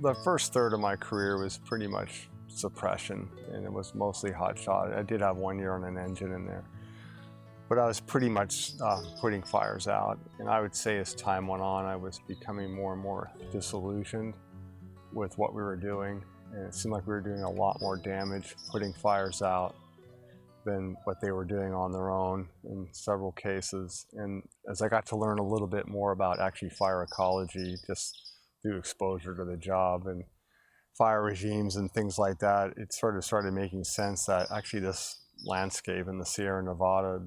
The first third of my career was pretty much suppression, and it was mostly hotshot. I did have 1 year on an engine in there. But I was pretty much putting fires out. And I would say as time went on, I was becoming more and more disillusioned with what we were doing. And it seemed like we were doing a lot more damage putting fires out than what they were doing on their own in several cases. And as I got to learn a little bit more about actually fire ecology, just through exposure to the job and fire regimes and things like that, it sort of started making sense that actually this landscape in the Sierra Nevada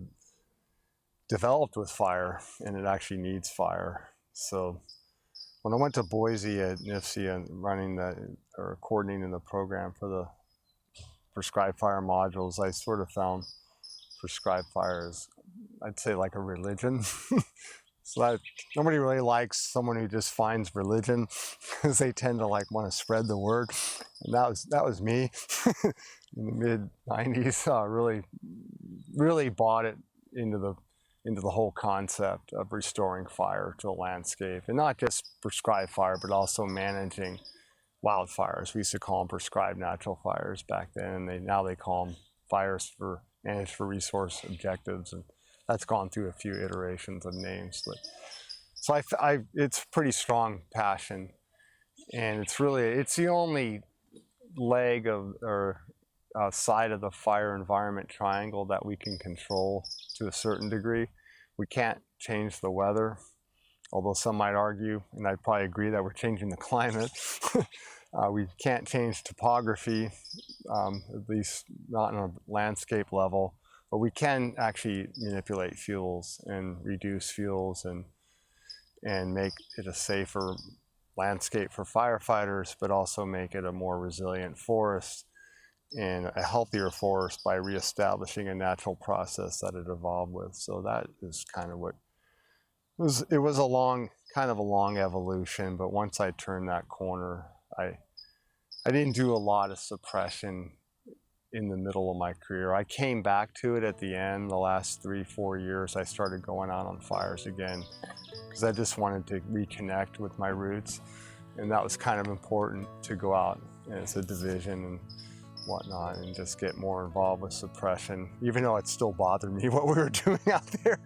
developed with fire, and it actually needs fire. So when I went to Boise at NIFC and coordinating the program for the prescribed fire modules, I sort of found prescribed fire as, I'd say, like a religion. So that nobody really likes someone who just finds religion, because they tend to like want to spread the word. And that was me in the mid-90s. Really bought it into the whole concept of restoring fire to a landscape, and not just prescribed fire, but also managing wildfires. We used to call them prescribed natural fires back then, and now they call them fires managed for resource objectives, and that's gone through a few iterations of names. But so it's pretty strong passion, and it's the only leg or side of the fire environment triangle that we can control to a certain degree. We can't change the weather, although some might argue, and I'd probably agree, that we're changing the climate. We can't change topography, at least not on a landscape level, but we can actually manipulate fuels and reduce fuels and make it a safer landscape for firefighters, but also make it a more resilient forest and a healthier forest by reestablishing a natural process that it evolved with. So that is kind of what it was kind of a long evolution. But once I turned that corner, I didn't do a lot of suppression in the middle of my career. I came back to it at the end. The last 3-4 years, I started going out on fires again, because I just wanted to reconnect with my roots, and that was kind of important, to go out as a division and whatnot and just get more involved with suppression, even though it still bothered me what we were doing out there.